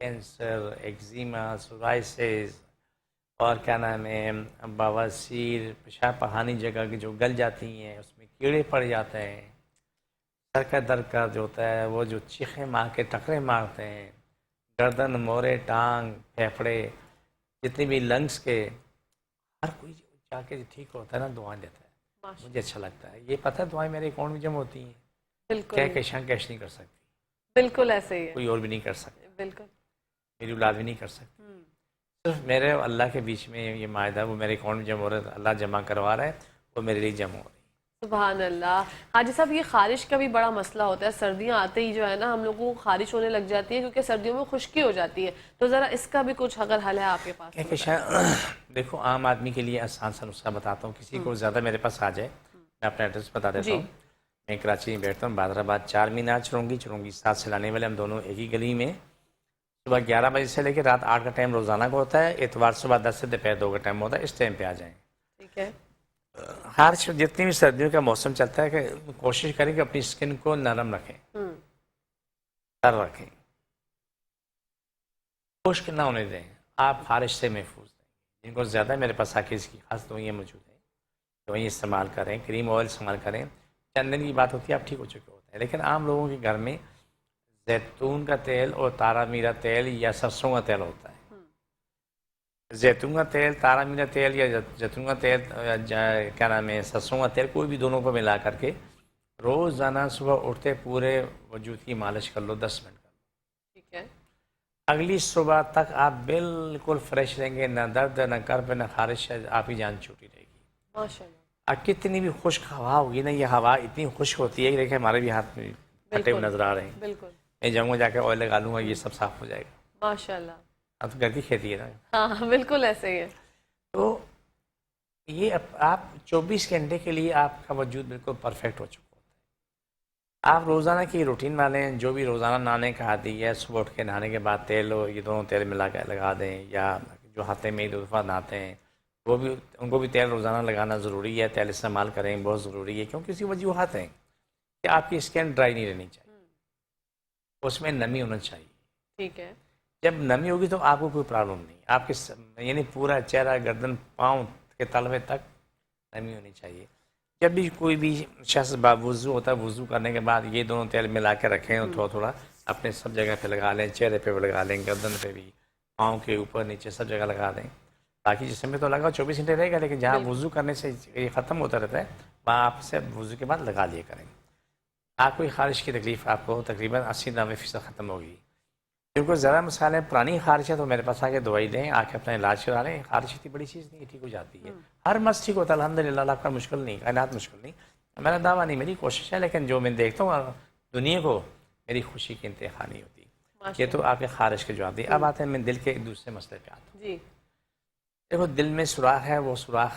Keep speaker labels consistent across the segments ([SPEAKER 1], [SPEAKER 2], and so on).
[SPEAKER 1] Cancer, eczema, psoriasis اور کیا نام ہے بواسیر، پیشاب پخانے جگہ کی جو گل جاتی ہیں اس میں کیڑے پڑ جاتے ہیں، سر کا درد کا جو ہوتا ہے وہ جو چیخیں مار کے ٹکرے مارتے ہیں، گردن، موڑے، ٹانگ، پھیپھڑے، جتنے بھی لنگس کے، ہر کوئی جا کے ٹھیک ہوتا ہے نا دعائیں دیتا ہے.
[SPEAKER 2] ماشاء
[SPEAKER 1] مجھے اچھا لگتا ہے. یہ پتہ ہے دعائیں میرے اکاؤنٹ میں جمع ہوتی ہیں.
[SPEAKER 2] بالکل
[SPEAKER 1] کیش نہیں کر سکتی،
[SPEAKER 2] بالکل ایسے ہی ہے.
[SPEAKER 1] کوئی اور بھی نہیں کر سکتا،
[SPEAKER 2] بالکل.
[SPEAKER 1] میری اولاد بھی نہیں کر سکتی. صرف میرے اور اللہ کے بیچ میں یہ معاہدہ وہ میرے اکاؤنٹ میں جمع ہو رہا ہے، اللہ جمع کروا رہا ہے، وہ میرے لیے جمع ہو رہی ہے.
[SPEAKER 2] سبحان اللہ. حاجی صاحب یہ خارش کا بھی بڑا مسئلہ ہوتا ہے، سردیاں آتے ہی جو ہے نا ہم لوگوں کو خارش ہونے لگ جاتی ہے کیونکہ سردیوں میں خشکی ہو جاتی ہے، تو ذرا اس کا بھی کچھ اگر حل ہے آپ کے پاس تو
[SPEAKER 1] شاید دیکھو عام آدمی کے لیے آسان سا نسخہ بتاتا ہوں. کسی کو زیادہ میرے پاس آ جائے میں اپنا ایڈریس بتا دیتا
[SPEAKER 2] جی.
[SPEAKER 1] ہوں. میں کراچی میں بیٹھتا ہوں، بادرآباد 4 مینار چرونگی ساتھ سے لانے والے ہم دونوں ایک ہی گلی میں. صبح 11 بجے سے لے کے رات 8 کا ٹائم روزانہ کا ہوتا ہے. اتوار صبح 10 سے دوپہر 2 کا ٹائم ہوتا ہے. اس ٹائم پہ آ جائیں.
[SPEAKER 2] ٹھیک ہے.
[SPEAKER 1] ہر جتنی بھی سردیوں کا موسم چلتا ہے کہ کوشش کریں کہ اپنی اسکن کو نرم رکھیں، تر رکھیں، خشک نہ ہونے دیں. آپ خارش سے محفوظ دیں. جن کو زیادہ میرے پاس آ کے اس کی خاص دوائیاں موجود ہیں، دوائیں استعمال کریں، کریم آئل استعمال کریں. چند دن کی بات ہوتی ہے آپ ٹھیک ہو چکے ہوتے ہیں. لیکن عام لوگوں کے گھر میں زیتون کا تیل اور تارا میرا تیل یا سرسوں کا تیل ہوتا ہے. زیتون کا تیل، تارا میرا تیل یا زیتون کا تیل کیا نام ہے سرسوں کا تیل، کوئی بھی دونوں کو ملا کر کے روزانہ صبح اٹھتے پورے وجود کی مالش کر لو، 10 منٹ کر لو.
[SPEAKER 2] ٹھیک ہے.
[SPEAKER 1] اگلی صبح تک آپ بالکل فریش رہیں گے، نہ درد، نہ کرب، نہ خارش، آپ کی جان چھوٹی رہے گی.
[SPEAKER 2] ماشاء اللہ.
[SPEAKER 1] اب کتنی بھی خشک ہوا ہوگی نا، یہ ہوا اتنی خشک ہوتی ہے کہ دیکھیں ہمارے بھی ہاتھ میں پھٹے ہوئے نظر آ رہے ہیں.
[SPEAKER 2] بالکل.
[SPEAKER 1] میں جاؤں گا جا کے آئل لگا لوں گا، یہ سب صاف ہو جائے گا.
[SPEAKER 2] ماشاء اللہ.
[SPEAKER 1] اب تو گھر کی کھیتی ہے نا.
[SPEAKER 2] ہاں بالکل ایسے ہی ہے.
[SPEAKER 1] تو یہ آپ 24 گھنٹے کے لیے آپ کا وجود بالکل پرفیکٹ ہو چکا ہوتا ہے. آپ روزانہ کی روٹین والے جو بھی روزانہ نہانے کا عادی ہے، صبح اٹھ کے نہانے کے بعد تیل ہو، یہ دونوں تیل ملا کے لگا دیں. یا جو ہفتے میں 2 دفعہ نہاتے ہیں وہ بھی، ان کو بھی تیل روزانہ لگانا ضروری ہے. تیل استعمال کریں، بہت ضروری ہے، کیونکہ اسی وجوہات ہیں کہ آپ کی اسکن ڈرائی نہیں رہنی چاہیے، اس میں نمی ہونا چاہیے.
[SPEAKER 2] ٹھیک ہے.
[SPEAKER 1] جب نمی ہوگی تو آپ کو کوئی پرابلم نہیں. آپ کے یعنی پورا چہرہ، گردن، پاؤں کے تلوے تک نمی ہونی چاہیے. جب بھی کوئی بھی شخص وضو ہوتا ہے، وضو کرنے کے بعد یہ دونوں تیل ملا کے رکھیں اور تھوڑا تھوڑا اپنے سب جگہ پہ لگا لیں. چہرے پہ بھی لگا لیں، گردن پہ بھی، پاؤں کے اوپر نیچے سب جگہ لگا دیں. باقی جسم میں تو لگا 24 گھنٹے رہے گا، لیکن جہاں وضو کرنے سے یہ ختم ہوتا رہتا ہے وہاں آپ سے وضو کے بعد لگا لیا کریں. آپ کوئی خارش کی تکلیف آپ کو تقریباً 80-90% ختم ہوگی. کیونکہ ذرا مسئلہ ہے پرانی خارش ہے تو میرے پاس آ کے دوائی دیں، آ کے اپنا علاج کرا لیں. خارش اتنی بڑی چیز نہیں ہے، ٹھیک ہو جاتی ہے. ہر مرض ٹھیک ہوتا ہے الحمدللہ. اللہ کا مشکل نہیں، کائنات مشکل نہیں. میرا دعویٰ نہیں، میری کوشش ہے، لیکن جو میں دیکھتا ہوں دنیا کو میری خوشی کی انتہا نہیں ہوتی. یہ تو آپ کے خارش کے جواب دی. اب آتے ہیں میں دل کے ایک دوسرے مسئلے پہ آتا ہوں.
[SPEAKER 2] جی.
[SPEAKER 1] دیکھو دل میں سوراخ ہے، وہ سوراخ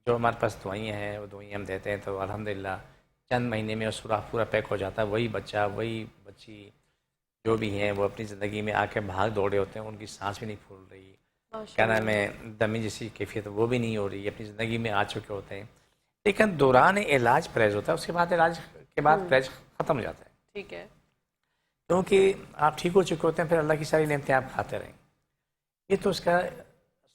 [SPEAKER 1] جو ہمارے پاس دوائیاں ہیں وہ دوائیاں ہم دیتے ہیں تو الحمدللہ چند مہینے میں وہ سوراخ پورا پیک ہو جاتا ہے. وہی بچہ، وہی بچی جو بھی ہیں وہ اپنی زندگی میں آ کے بھاگ دوڑے ہوتے ہیں. ان کی سانس بھی نہیں پھول رہی، کیا نام ہے دمی جیسی کیفیت وہ بھی نہیں ہو رہی، اپنی زندگی میں آ چکے ہوتے ہیں. لیکن دوران علاج پرہیز ہوتا ہے، اس کے بعد علاج کے بعد پرہیز ختم ہو جاتا ہے.
[SPEAKER 2] ٹھیک ہے.
[SPEAKER 1] کیونکہ آپ ٹھیک ہو چکے ہوتے ہیں، پھر اللہ کی ساری نعمتیں آپ کھاتے رہیں. یہ تو اس کا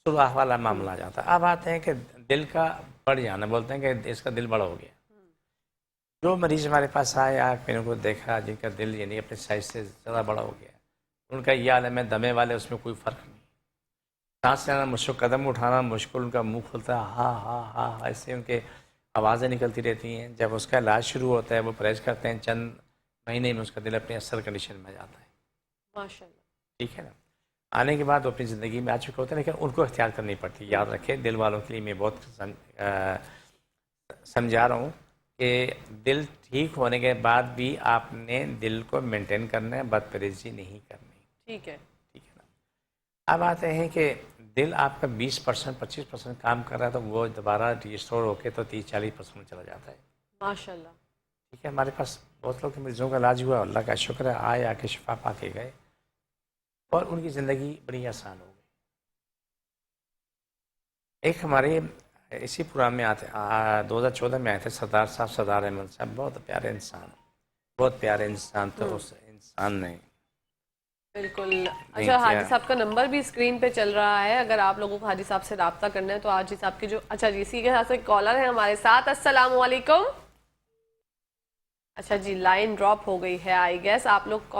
[SPEAKER 1] سوراخ والا معاملہ آ جاتا ہے. اب آتے ہیں کہ دل کا بڑھ جانا، بولتے ہیں کہ اس کا دل بڑا ہو گیا. جو مریض ہمارے پاس آئے، میں نے کو دیکھا جن کا دل یعنی اپنے سائز سے زیادہ بڑا ہو گیا، ان کا یہ عالم ہے دمے والے، اس میں کوئی فرق نہیں. سانس لینا مشکل، قدم اٹھانا مشکل، ان کا منہ کھلتا ہے ہاں ہاں ہاں ہاں، اس سے ان کے آوازیں نکلتی رہتی ہیں. جب اس کا علاج شروع ہوتا ہے، وہ پرہیز کرتے ہیں، چند مہینے میں اس کا دل اپنے اصل کنڈیشن میں جاتا ہے.
[SPEAKER 2] ماشاء اللہ.
[SPEAKER 1] ٹھیک ہے نا. آنے کے بعد وہ اپنی زندگی میں آ چکے ہوتے ہیں، لیکن ان کو اختیار کرنی پڑتی ہے. یاد رکھیں دل والوں کے لیے میں بہت سمجھا رہا ہوں کہ دل ٹھیک ہونے کے بعد بھی آپ نے دل کو مینٹین کرنا ہے، بد پرہیزی نہیں کرنی.
[SPEAKER 2] ٹھیک ہے.
[SPEAKER 1] ٹھیک ہے نا. اب آتے ہیں کہ دل آپ کا 20% 25% کام کر رہا ہے تو وہ دوبارہ ریسٹور ہو کے تو 30-40% میں چلا جاتا ہے.
[SPEAKER 2] ماشاء اللہ.
[SPEAKER 1] ٹھیک ہے. ہمارے پاس بہت لوگ کے مریضوں کا علاج ہوا، اللہ کا شکر ہے، آئے آ کے شفا پا کے گئے اور ان کی زندگی بڑی آسان ہو گئی. ایک ہمارے اسی پروگرام میں آتے 2014 میں آئے تھے سردار صاحب، سردار احمد صاحب، بہت پیارے انسان، بہت پیارے انسان. تو اس انسان نے
[SPEAKER 2] بالکل. اچھا حاجی صاحب کا نمبر بھی اسکرین پہ چل رہا ہے, اگر آپ لوگوں کو حاجی صاحب سے رابطہ کرنا ہے تو حاجی صاحب کی جو اچھا جی اسی کے ساتھ ایک کالر ہے ہمارے ساتھ. السلام علیکم. اچھا جی لائن ڈراپ ہو گئی ہے آئی گیس. آپ لوگ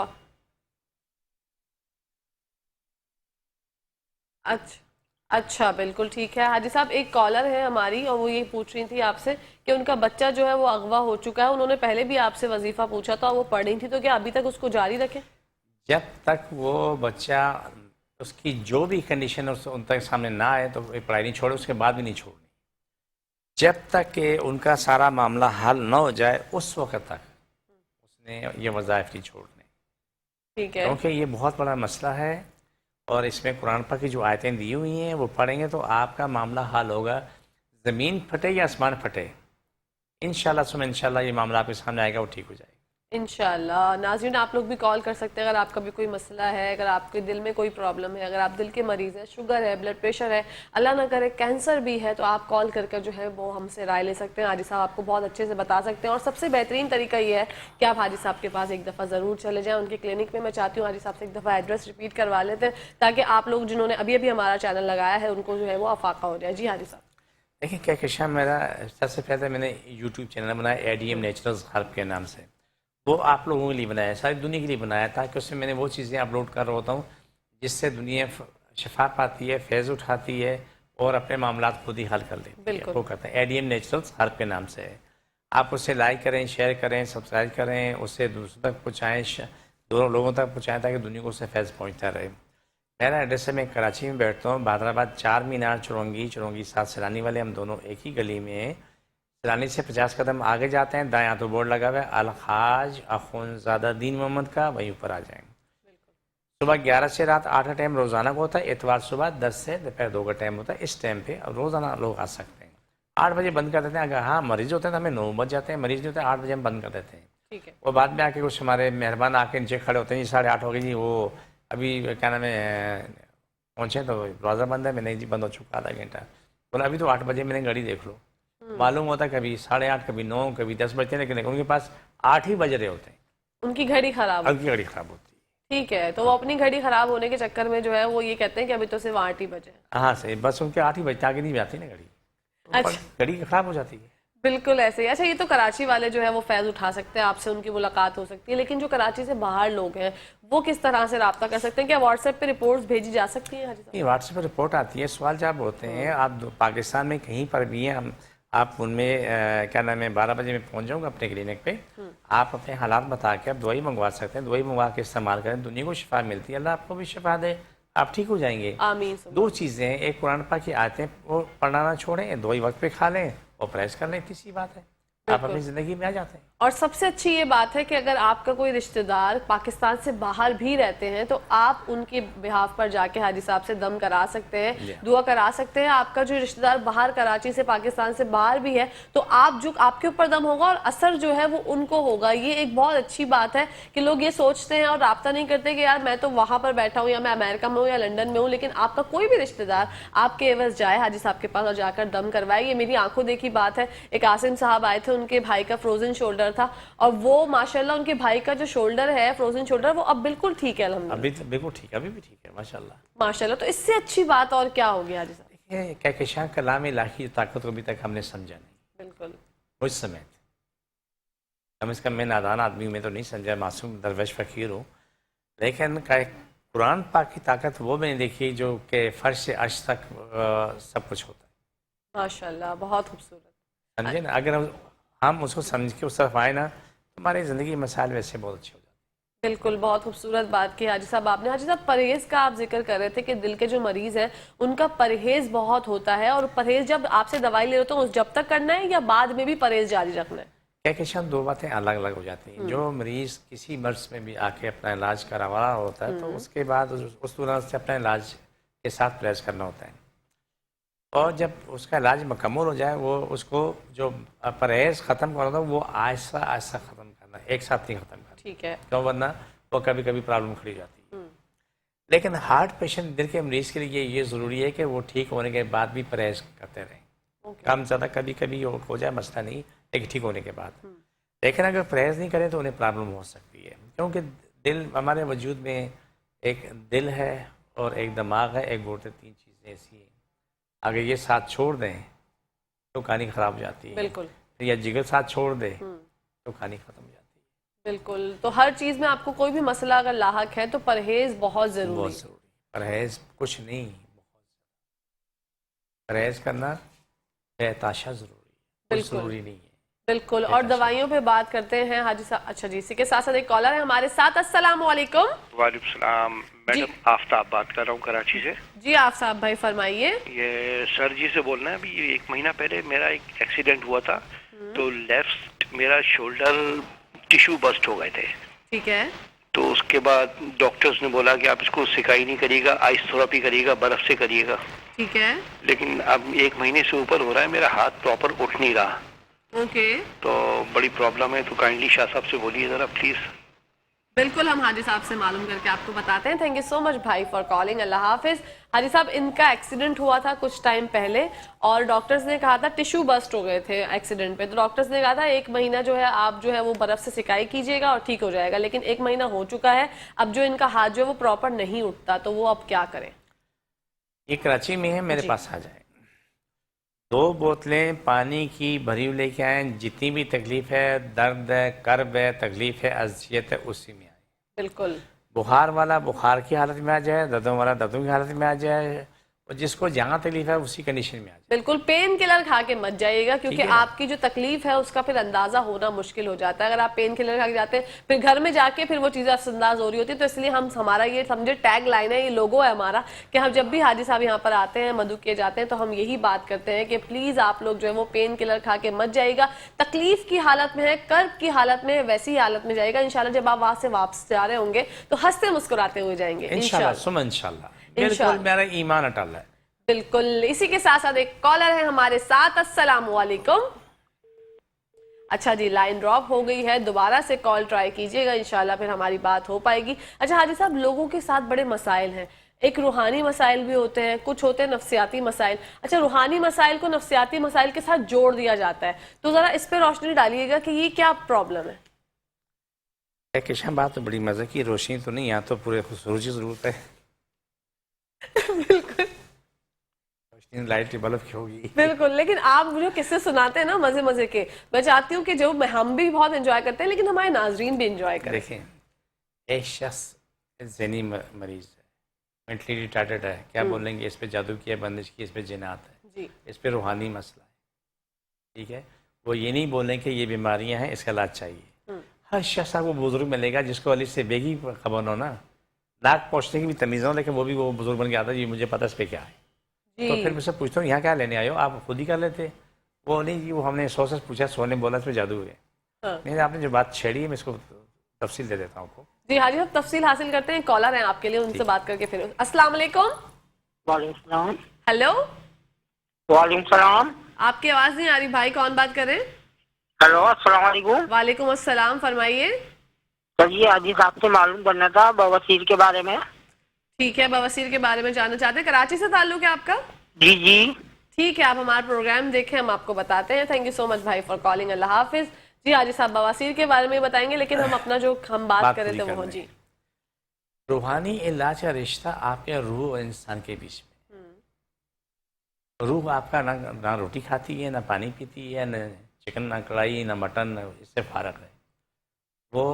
[SPEAKER 2] اچھا بالکل ٹھیک ہے. حاجی صاحب ایک کالر ہے ہماری اور وہ یہ پوچھ رہی تھی آپ سے کہ ان کا بچہ جو ہے وہ اغوا ہو چکا ہے. انہوں نے پہلے بھی آپ سے وظیفہ پوچھا تھا, وہ پڑھ رہی تھی, تو کیا ابھی تک اس کو جاری رکھیں؟
[SPEAKER 1] جب تک وہ بچہ اس کی جو بھی کنڈیشن ہے ان تک سامنے نہ آئے تو پڑھائی نہیں چھوڑے, اس کے بعد بھی نہیں چھوڑنی. جب تک کہ ان کا سارا معاملہ حل نہ ہو جائے اس وقت تک اس نے یہ وظائف نہیں چھوڑنے,
[SPEAKER 2] ٹھیک ہے.
[SPEAKER 1] کیونکہ یہ بہت بڑا مسئلہ ہے. اور اس میں قرآن پاک کی جو آیتیں دی ہوئی ہیں وہ پڑھیں گے تو آپ کا معاملہ حل ہوگا. زمین پھٹے یا آسمان پھٹے, انشاءاللہ سم انشاءاللہ یہ معاملہ آپ کے سامنے آئے گا, وہ ٹھیک ہو جائے گا
[SPEAKER 2] انشاءاللہ. ناظرین آپ لوگ بھی کال کر سکتے ہیں اگر آپ کا بھی کوئی مسئلہ ہے, اگر آپ کے دل میں کوئی پرابلم ہے, اگر آپ دل کے مریض ہیں, شوگر ہے, بلڈ پریشر ہے, اللہ نہ کرے کینسر بھی ہے, تو آپ کال کر جو ہے وہ ہم سے رائے لے سکتے ہیں. حاجی صاحب آپ کو بہت اچھے سے بتا سکتے ہیں, اور سب سے بہترین طریقہ یہ ہے کہ آپ حاجی صاحب کے پاس ایک دفعہ ضرور چلے جائیں ان کے کلینک میں. میں چاہتی ہوں حاجی صاحب سے ایک دفعہ ایڈریس ریپیٹ کروا لیتے ہیں تاکہ آپ لوگ جنہوں نے ابھی ابھی ہمارا چینل لگایا ہے ان کو جو ہے وہ افاقہ ہو جائے. جی حاجی صاحب.
[SPEAKER 1] دیکھیں کیا کشا میرا سب سے پہلے میں نے یوٹیوب چینل بنایا ADM نیچرلز ہرب کے نام سے. وہ آپ لوگوں کے لیے بنایا ہے, ساری دنیا کے لیے بنایا, تاکہ اس میں میں نے وہ چیزیں اپلوڈ کر رہا ہوتا ہوں جس سے دنیا شفا پاتی ہے, فیض اٹھاتی ہے اور اپنے معاملات خود ہی حل کر لیتی ہے. وہ کہتے ہیں ADM نیچرلز ہرب کے نام سے ہے. آپ اسے لائک کریں, شیئر کریں, سبسکرائب کریں, اسے دوسروں تک پہنچائیں, دونوں لوگوں تک پہنچائیں تاکہ دنیا کو اس سے فیض پہنچتا رہے. میرا ایڈریس ہے, میں کراچی میں بیٹھتا ہوں, بادرآباد 4 مینار چرونگی ساتھ سیلانی والے, ہم دونوں ایک ہی گلی میں ہیں. سیلانی سے 50 قدم آگے جاتے ہیں, دائیں تو بورڈ لگا ہوا ہے الحاج اخونزادہ دین محمد کا, وہیں اوپر آ جائیں. صبح 11 سے رات 8 کا ٹائم روزانہ کو ہوتا ہے, اتوار صبح 10 سے دوپہر 2 کا ٹائم ہوتا ہے. اس ٹائم پہ روزانہ لوگ آ سکتے ہیں. 8 بجے بند کر دیتے ہیں, اگر ہاں مریض ہوتے ہیں تو ہمیں 9 بج جاتے ہیں, مریض نہیں ہوتے 8 بجے ہم بند کر دیتے ہیں.
[SPEAKER 2] ٹھیک ہے.
[SPEAKER 1] وہ بعد میں آ کے کچھ ہمارے مہربان آ کے نیچے کھڑے ہوتے ہیں, جی 8:30 ہو گئی جی, وہ ابھی کیا نام ہے پہنچے تو دروازہ بند ہے. میں نہیں جی بند ہو چکا آدھا گھنٹہ. بولا ابھی تو 8 بجے میں نے گھڑی دیکھ لو. معلوم ہوتا ہے کبھی 8:30 کبھی 9 کبھی 10 بجتے ہیں, لیکن ان کے پاس 8 ہی بج رہے ہوتے ہیں,
[SPEAKER 2] ان کی گھڑی خراب
[SPEAKER 1] ان کی گھڑی خراب ہوتی ہے.
[SPEAKER 2] ٹھیک ہے. تو وہ اپنی گھڑی خراب ہونے کے چکر میں جو ہے وہ یہ کہتے ہیں کہ ابھی تو صرف 8 ہی بجے.
[SPEAKER 1] ہاں صحیح, بس ان کے 8 ہی بجتے, آگے نہیں جاتی نا گھڑی, گھڑی خراب ہو جاتی ہے.
[SPEAKER 2] بالکل ایسے ہی. اچھا یہ تو کراچی والے جو ہے وہ فیض اٹھا سکتے ہیں, آپ سے ان کی ملاقات ہو سکتی ہے, لیکن جو کراچی سے باہر لوگ ہیں وہ کس طرح سے رابطہ کر سکتے ہیں؟ کیا واٹس ایپ پہ رپورٹس بھیجی جا سکتی ہیں حاجی صاحب؟
[SPEAKER 1] نہیں, واٹس ایپ پہ رپورٹ آتی ہے, سوال جواب ہوتے ہیں. آپ پاکستان میں کہیں پر بھی ہیں, آپ ان میں کیا نام ہے 12 بجے میں پہنچ جاؤں گا اپنے کلینک پہ, آپ اپنے حالات بتا کے آپ دوائی منگوا سکتے ہیں. دوائی منگوا کے استعمال کریں, دنیا کو شفا ملتی ہے, اللہ آپ کو بھی شفا دے, آپ ٹھیک ہو جائیں گے.
[SPEAKER 2] آمین.
[SPEAKER 1] 2 چیزیں ہیں, ایک قرآن پاک کی آیتیں وہ پڑھنا نہ چھوڑیں, دوائی وقت پہ کھا لیں اور پرہیز کر لیں, تیسری بات ہے آپ اپنی زندگی میں آ جاتے ہیں.
[SPEAKER 2] اور سب سے اچھی یہ بات ہے کہ اگر آپ کا کوئی رشتہ دار پاکستان سے باہر بھی رہتے ہیں تو آپ ان کے بہاف پر جا کے حاجی صاحب سے دم کرا سکتے ہیں, دعا کرا سکتے ہیں. آپ کا جو رشتہ دار باہر کراچی سے پاکستان سے باہر بھی ہے تو آپ کے اوپر دم ہوگا اور اثر جو ہے وہ ان کو ہوگا. یہ ایک بہت اچھی بات ہے کہ لوگ یہ سوچتے ہیں اور رابطہ نہیں کرتے کہ یار میں تو وہاں پر بیٹھا ہوں, یا میں امریکہ میں ہوں یا لنڈن میں ہوں, لیکن آپ کا کوئی بھی رشتہ دار آپ کے عوض جائے حاجی صاحب کے پاس اور جا کر دم کروائے. یہ میری آنکھوں دیکھی بات ہے. ایک عاصم صاحب آئے تھے, ان کے بھائی کا فروزن شولڈر تھا, اور وہ ماشاءاللہ ان کے بھائی کا جو شولڈر ہے فروزن شولڈر وہ اب بالکل ٹھیک ہے الحمدللہ.
[SPEAKER 1] ابھی بالکل ٹھیک ہے, ابھی بھی ٹھیک ہے ماشاءاللہ.
[SPEAKER 2] ماشاءاللہ. تو اس سے اچھی بات اور کیا ہوگی حاجی صاحب؟
[SPEAKER 1] دیکھیں کہکشاں کلام الہی طاقت کو ابھی تک ہم نے سمجھا نہیں,
[SPEAKER 2] بالکل
[SPEAKER 1] مجھ سمیت. کم از کم میں نادان آدمی میں تو نہیں سمجھا, معصوم درویش فقیر ہوں, لیکن قرآن پاک کی طاقت وہ میں نے دیکھی جو کہ فرش سے عرش تک سب کچھ ہوتا ہے.
[SPEAKER 2] ماشاءاللہ بہت خوبصورت.
[SPEAKER 1] سمجھے نا, اگر ہم اس کو سمجھ کے اس طرف آئے نا تو ہماری زندگی مسائل ویسے بہت اچھے ہو جاتے ہیں.
[SPEAKER 2] بالکل بہت خوبصورت بات کی حاجی صاحب آپ نے. حاجی صاحب پرہیز کا آپ ذکر کر رہے تھے کہ دل کے جو مریض ہیں ان کا پرہیز بہت ہوتا ہے, اور پرہیز جب آپ سے دوائی لے رہے ہو تو جب تک کرنا ہے یا بعد میں بھی پرہیز جاری رکھنا ہے؟
[SPEAKER 1] کہکشاں 2 باتیں الگ الگ ہو جاتی ہیں. جو مریض کسی مرض میں بھی آ کے اپنا علاج کروا رہا ہوتا ہے تو اس کے بعد اس دوران سے اپنا علاج کے ساتھ پرہیز کرنا ہوتا ہے, اور جب اس کا علاج مکمل ہو جائے وہ اس کو جو پرہیز ختم کرنا تھا وہ آہستہ آہستہ ختم کرنا ہے, ایک ساتھ نہیں ختم کرنا.
[SPEAKER 2] ٹھیک ہے.
[SPEAKER 1] کیوں, ورنہ وہ کبھی کبھی پرابلم کھڑی جاتی ہے. لیکن ہارٹ پیشنٹ دل کے مریض کے لیے یہ ضروری ہے کہ وہ ٹھیک ہونے کے بعد بھی پرہیز کرتے رہیں. کم زیادہ کبھی کبھی ہو جائے مسئلہ نہیں, لیکن ٹھیک ہونے کے بعد. لیکن اگر پرہیز نہیں کریں تو انہیں پرابلم ہو سکتی ہے, کیونکہ دل ہمارے وجود میں ایک دل ہے اور ایک دماغ ہے، ایک بولتے 3 چیزیں ایسی ہیں، اگر یہ ساتھ چھوڑ دیں تو کہانی خراب ہو جاتی ہے،
[SPEAKER 2] بالکل
[SPEAKER 1] یا جگر ساتھ چھوڑ دے تو کہانی ختم ہو جاتی ہے۔
[SPEAKER 2] بالکل، تو ہر چیز میں آپ کو کوئی بھی مسئلہ اگر لاحق ہے تو پرہیز بہت ضروری
[SPEAKER 1] بہت
[SPEAKER 2] ہے۔
[SPEAKER 1] ضروری، پرہیز کچھ نہیں، پرہیز کرنا احتاشا ضروری ہے، کچھ
[SPEAKER 2] بالکل
[SPEAKER 1] ضروری نہیں ہے۔
[SPEAKER 2] بالکل، اور دوائیوں پہ بات کرتے ہیں حاجی صاحب۔ اچھا جی، اسی کے ساتھ ساتھ ایک کالر ہے ہمارے ساتھ۔ السلام علیکم۔
[SPEAKER 3] وعلیکم السلام
[SPEAKER 2] جی
[SPEAKER 3] میڈم، آفتاب بات کر رہا ہوں کراچی سے۔
[SPEAKER 2] جی آپ صاحب بھائی فرمائیے۔
[SPEAKER 3] یہ سر جی سے بولنا ہے۔ ابھی 1 مہینہ پہلے میرا ایک ایکسیڈنٹ ہوا تھا، تو لیفٹ میرا شولڈر ٹیشو بسٹ ہو گئے تھے،
[SPEAKER 2] ٹھیک ہے
[SPEAKER 3] تو اس کے بعد ڈاکٹرز نے بولا کہ آپ اس کو سکائی نہیں کریے گا، آئس تھراپی کریے گا، برف سے کریے گا۔
[SPEAKER 2] ٹھیک ہے،
[SPEAKER 3] لیکن اب 1 مہینے سے اوپر ہو رہا ہے، میرا ہاتھ پراپر اٹھ نہیں رہا،
[SPEAKER 2] اوکے،
[SPEAKER 3] تو بڑی پرابلم ہے۔ تو کائنڈلی شاہ صاحب سے بولیے ذرا پلیز۔
[SPEAKER 2] بالکل ہم حاجی صاحب سے معلوم کر کے آپ کو بتاتے ہیں۔ تھینک یو سو مچ بھائی فار کالنگ، اللہ حافظ۔ حاجی صاحب ان کا ایکسیڈنٹ ہوا تھا کچھ ٹائم پہلے، اور ڈاکٹرز نے کہا تھا ٹیشو بسٹ ہو گئے تھے ایکسیڈنٹ پہ، تو ڈاکٹرز نے کہا تھا 1 مہینہ جو ہے آپ جو ہے وہ برف سے سکائی کیجیے گا اور ٹھیک ہو جائے گا، لیکن 1 مہینہ ہو چکا ہے، اب جو ان کا ہاتھ جو ہے وہ پراپر نہیں اٹھتا، تو وہ اب کیا کریں؟
[SPEAKER 1] یہ کراچی میں ہے، میرے
[SPEAKER 2] جی
[SPEAKER 1] پاس آ جائیں، 2 بوتلیں پانی کی بھری ہوئی لے کے آئیں، جتنی بھی تکلیف ہے، درد ہے، کرب ہے، تکلیف ہے، اذیت ہے، اسی میں آئیں۔
[SPEAKER 2] بالکل
[SPEAKER 1] بخار والا بخار کی حالت میں آ جائے، دردوں والا دردوں کی حالت میں آ جائے، اور جس کو جہاں تکلیف ہے اسی کنڈیشن میں آ جائے،
[SPEAKER 2] بالکل، پین کلر کھا کے مت جائیے گا،
[SPEAKER 1] ٹھیک
[SPEAKER 2] کیونکہ
[SPEAKER 1] ہے نا؟
[SPEAKER 2] آپ کی جو تکلیف ہے اس کا پھر اندازہ ہونا مشکل ہو جاتا ہے۔ اگر آپ پین کلر کھا کے جاتے ہیں پھر گھر میں جا کے پھر وہ چیزیں اثر انداز ہو رہی ہوتی ہے، تو اس لیے ہمارا یہ سمجھے ٹیگ لائن ہے، یہ لوگو ہے ہمارا، کہ ہم جب بھی حاجی صاحب یہاں پر آتے ہیں، مدعو کیے جاتے ہیں، تو ہم یہی بات کرتے ہیں کہ پلیز آپ لوگ جو ہے وہ پین کلر کھا کے مت جائیے گا۔ تکلیف کی حالت میں ہے، کرب کی حالت میں ہے، ویسی حالت میں جائے گا، انشاءاللہ جب آپ وہاں سے واپس جا رہے ہوں گے تو ہنستے مسکراتے ہوئے جائیں گے
[SPEAKER 1] انشاءاللہ
[SPEAKER 2] انشاءاللہ۔
[SPEAKER 1] ثم انشاءاللہ، بالکل
[SPEAKER 2] انشاءاللہ
[SPEAKER 1] میرا ایمان اٹل ہے۔
[SPEAKER 2] بالکل، اسی کے ساتھ ساتھ ایک کالر ہے ہمارے ساتھ۔ السلام علیکم۔ اچھا جی، لائن ڈراپ ہو گئی ہے، دوبارہ سے کال ٹرائی کیجئے گا، انشاءاللہ پھر ہماری بات ہو پائے گی۔ اچھا حاجی صاحب، لوگوں کے ساتھ بڑے مسائل ہیں، ایک روحانی مسائل بھی ہوتے ہیں، کچھ ہوتے ہیں نفسیاتی مسائل۔ اچھا، روحانی مسائل کو نفسیاتی مسائل کے ساتھ جوڑ دیا جاتا ہے، تو ذرا اس پہ روشنی ڈالیے گا کہ یہ کیا پرابلم ہے؟
[SPEAKER 1] کشن بات تو بڑی مزے کی، روشنی تو نہیں، یہاں تو پورے خصوصی ضرورت ہے،
[SPEAKER 2] بالکل
[SPEAKER 1] روشنی لائٹ بلب کی ہوگی۔
[SPEAKER 2] بالکل، لیکن آپ جو قصے سناتے ہیں نا مزے مزے کے، میں چاہتی ہوں کہ جو ہم بھی بہت انجوائے کرتے ہیں لیکن ہمارے ناظرین بھی انجوائے کریں۔
[SPEAKER 1] دیکھیں، ایک شخص ذہنی مریض ہے، مینٹلی ریٹارڈڈ ہے، کیا بولیں گے، اس پہ جادو کی ہے، بندش کی، اس پہ جنات ہے،
[SPEAKER 2] جی
[SPEAKER 1] اس پہ روحانی مسئلہ ہے، ٹھیک ہے؟ وہ یہ نہیں بولیں کہ یہ بیماریاں ہیں، اس کا علاج چاہیے۔ ہر شخص آپ کو بزرگ ملے گا جس کو علی سے بیگی خبر ہو نا، ناک پہنچنے کی بھی تمیز ہو، لیکن وہ بھی وہ بزرگ بن کے آتا ہے، جی مجھے پتہ اس پہ کیا ہے۔ تو پھر
[SPEAKER 2] جی
[SPEAKER 1] میں سے پوچھتا ہوں یہاں کیا لینے آئے ہو، آپ خود ہی کر لیتے؟ وہ نہیں جی، وہ ہم نے 100 سے پوچھا، 100 نے بولا اس پہ جادو ہے۔
[SPEAKER 2] ہاں
[SPEAKER 1] نہیں، آپ نے جو بات چھیڑی ہے میں اس کو تفصیل دے دیتا ہوں آپ کو۔
[SPEAKER 2] جی حاجی صاحب، تفصیل حاصل کرتے ہیں، کالر ہیں آپ کے لیے، ان سے بات کر کے پھر۔ السلام علیکم۔
[SPEAKER 4] وعلیکم السلام۔
[SPEAKER 2] ہیلو،
[SPEAKER 4] وعلیکم السلام۔
[SPEAKER 2] آپ کی آواز نہیں آ رہی بھائی، کون بات کر رہے ہیں؟
[SPEAKER 4] ہیلو، السلام علیکم۔
[SPEAKER 2] وعلیکم السلام، فرمائیے۔
[SPEAKER 4] سر یہ حاجی صاحب سے معلوم کرنا تھا بواسیر کے بارے میں۔
[SPEAKER 2] ٹھیک ہے، بواسیر کے بارے میں جاننا چاہتے ہیں، کراچی سے تعلق ہے آپ کا؟
[SPEAKER 4] جی جی۔
[SPEAKER 2] ٹھیک ہے، آپ ہمارا پروگرام دیکھیں، ہم آپ کو بتاتے ہیں۔ تھینک یو سو مچ بھائی فار کالنگ، اللہ حافظ۔ جی حاجی صاحب بواسیر کے بارے میں بتائیں گے، لیکن ہم اپنا جو ہم بات کر رہے تھے وہ جی
[SPEAKER 1] روحانی علاج کا رشتہ آپ کے روح اور انسان کے بیچ میں، روح آپ کا نہ روٹی کھاتی ہے، نہ پانی پیتی ہے، نہ چکن، نہ کڑھائی، نہ مٹن، اس سے فارغ ہے۔ وہ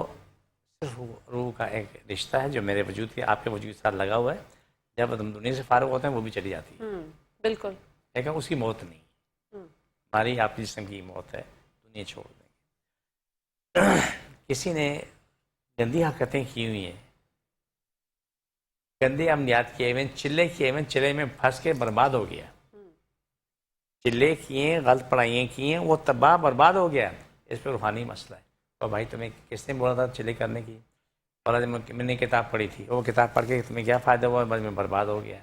[SPEAKER 1] صرف روح کا ایک رشتہ ہے جو میرے وجود کے آپ کے وجود کے ساتھ لگا ہوا ہے، جب ہم دنیا سے فارغ ہوتے ہیں وہ بھی چلی جاتی ہے،
[SPEAKER 2] بالکل،
[SPEAKER 1] لیکن اس کی موت نہیں، ہماری آپ کی جسم کی موت ہے، دنیا چھوڑ دیں گے۔ کسی نے گندی حرکتیں کی ہوئی ہیں، گندے عملیات کیے ہوئے، چلے کیے ہوئے، چلے میں پھنس کے برباد ہو گیا، چلے کیے، غلط پڑھائیاں کی ہیں، وہ تباہ برباد ہو گیا، اس پہ روحانی مسئلہ ہے۔ تو بھائی تمہیں کس نے بولا تھا چلے کرنے کی؟ بولا میں نے کتاب پڑھی تھی، وہ کتاب پڑھ کے تمہیں کیا فائدہ ہوا؟ بس میں برباد ہو گیا۔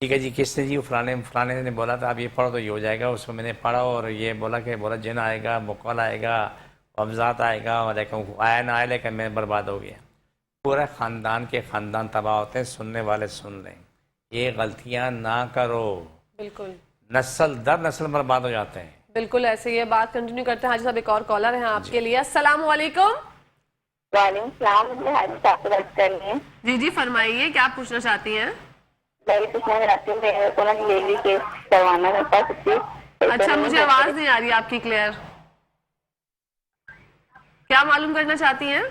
[SPEAKER 1] ٹھیک ہے جی، کس نے؟ جی فلانے نے بولا تھا آپ یہ پڑھو تو یہ ہو جائے گا، اس کو میں نے پڑھا اور یہ بولا جن آئے گا، مقال آئے گا، ابزات آئے گا، لیکن آیا نہ آئے، لیکن میں برباد ہو گیا۔ پورا خاندان کے خاندان تباہ ہوتے ہیں، سننے والے سن لیں، یہ غلطیاں نہ کرو،
[SPEAKER 2] بالکل
[SPEAKER 1] نسل در نسل برباد ہو جاتے ہیں۔
[SPEAKER 2] بالکل ایسے یہ بات کنٹینیو کرتے ہیں۔ حاجی صاحب ایک اور کالر ہیں آپ کے لیے۔ السلام علیکم۔
[SPEAKER 5] وعلیکم السلام. مجھے حاجی صاحب سے بات کرنی ہے.
[SPEAKER 2] جی جی فرمائیے, کیا پوچھنا چاہتی ہیں؟
[SPEAKER 5] میں یہ پوچھنا چاہتی ہوں میرے کو نا ڈلیوری کیس کروانا رہتا ہے کچھ.
[SPEAKER 2] اچھا, مجھے آواز نہیں آ رہی آپ کی کلیئر. کیا معلوم کرنا چاہتی ہیں؟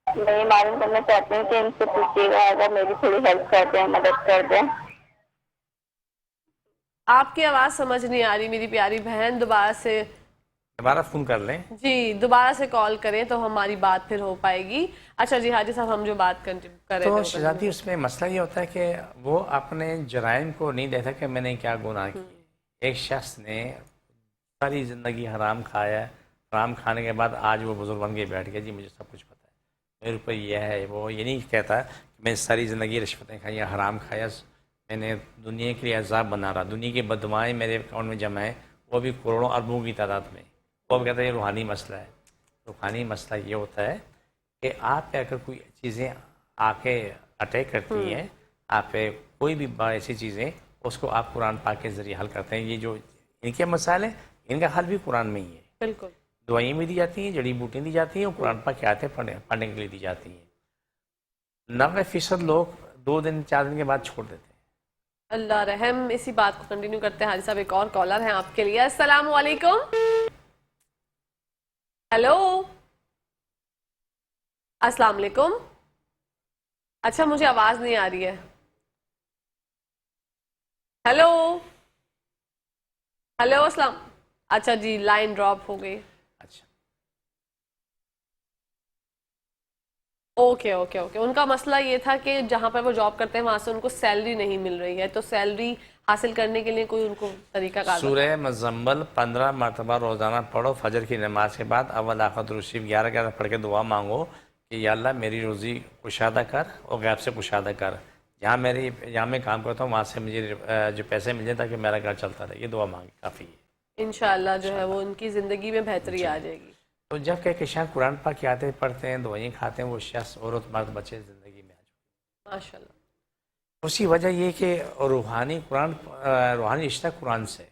[SPEAKER 5] میں یہ معلوم کرنا چاہتی ہوں کہ ان سے پوچھیے گا اگر میری تھوڑی ہیلپ کر دیں, مدد کر دیں.
[SPEAKER 2] آپ کی آواز سمجھ نہیں آ رہی میری پیاری بہن,
[SPEAKER 1] دوبارہ فون کر لیں.
[SPEAKER 2] جی دوبارہ سے کال کریں تو ہماری بات پھر ہو پائے گی. اچھا جی حاجی صاحب, ہم جو بات کر رہے
[SPEAKER 1] تو
[SPEAKER 2] تھے
[SPEAKER 1] شہزادی اس میں مسئلہ یہ ہوتا ہے کہ وہ اپنے جرائم کو نہیں دیکھتا کہ میں نے کیا گناہ کیے. ایک شخص نے ساری زندگی حرام کھایا ہے, حرام کھانے کے بعد آج وہ بزرگ بن کے بیٹھ گیا, جی مجھے سب کچھ پتہ ہے, میرے اوپر یہ ہے وہ. یہ نہیں کہتا کہ میں ساری زندگی رشوتیں کھائی, حرام کھایا, میں نے دنیا کے لیے عذاب بنا رہا, دنیا کی بدوائیں میرے اکاؤنٹ میں جمع ہیں, وہ بھی کروڑوں اربوں کی تعداد میں. وہ کہتا ہے یہ روحانی مسئلہ ہے. روحانی مسئلہ یہ ہوتا ہے کہ آپ پہ اگر کوئی چیزیں آ کے اٹیک کرتی ہیں, آپ پہ کوئی بھی ایسی چیزیں, اس کو آپ قرآن پاک کے ذریعے حل کرتے ہیں. یہ جو ان کے مسائل ہیں ان کا حل بھی قرآن میں ہی ہے.
[SPEAKER 2] بالکل
[SPEAKER 1] دوائیں بھی دی جاتی ہیں, جڑی بوٹیاں دی جاتی ہیں, اور قرآن پاک کی آیتیں پڑھنے کے لیے دی جاتی ہیں. 90% لوگ 2 دن 4 دن کے بعد چھوڑ دیتے ہیں.
[SPEAKER 2] اللہ رحم. اسی بات کو کنٹینیو کرتے ہیں حاجی صاحب, ایک اور کالر ہیں آپ کے لیے. السلام علیکم. ہیلو, السلام علیکم. اچھا مجھے آواز نہیں آ رہی ہے. ہیلو ہیلو السلام. اچھا جی لائن ڈراپ ہو گئی.
[SPEAKER 1] اچھا
[SPEAKER 2] اوکے اوکے اوکے. ان کا مسئلہ یہ تھا کہ جہاں پر وہ جاب کرتے ہیں وہاں سے ان کو سیلری نہیں مل رہی ہے, تو سیلری حاصل کرنے کے لیے کوئی ان کو طریقہ کار.
[SPEAKER 1] سورہ مزمل 15 مرتبہ روزانہ پڑھو فجر کی نماز کے بعد. اول آخر درود شریف 11 پڑھ کے دعا مانگو کہ یا اللہ میری روزی کشادہ کر اور غیب سے کشادہ کر. جہاں میں کام کرتا ہوں وہاں سے مجھے جو پیسے مل جائیں تاکہ میرا گھر چلتا رہے. یہ دعا مانگی کافی ہے.
[SPEAKER 2] انشاءاللہ جو ہے وہ ان کی زندگی میں بہتری آ جائے گی.
[SPEAKER 1] تو جب کہ شخص قرآن پاک کی آیتیں پڑھتے ہیں, دوائیں کھاتے ہیں, وہ شخص عورت مرد بچے زندگی میں آ جائے.
[SPEAKER 2] ماشاءاللہ.
[SPEAKER 1] اسی وجہ یہ کہ روحانی رشتہ قرآن سے,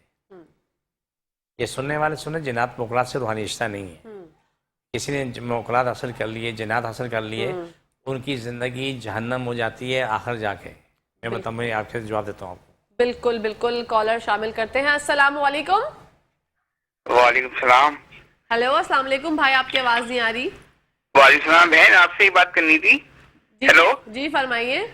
[SPEAKER 1] یہ سننے والے سنیں, جنات موکلات سے روحانی رشتہ نہیں ہے. کسی نے موکلات حاصل کر لیے, جنات حاصل کر لیے, ان کی زندگی جہنم ہو جاتی ہے آخر جا کے. میں بتاؤں, میں آپ سے جواب دیتا ہوں آپ کو.
[SPEAKER 2] بالکل بالکل. کالر شامل کرتے ہیں. السلام علیکم.
[SPEAKER 6] وعلیکم السلام.
[SPEAKER 2] ہیلو السلام علیکم بھائی, آپ کی آواز نہیں آ رہی.
[SPEAKER 6] وعلیکم السلام بہن, آپ سے ہی بات کرنی تھی. ہیلو
[SPEAKER 2] جی فرمائیے.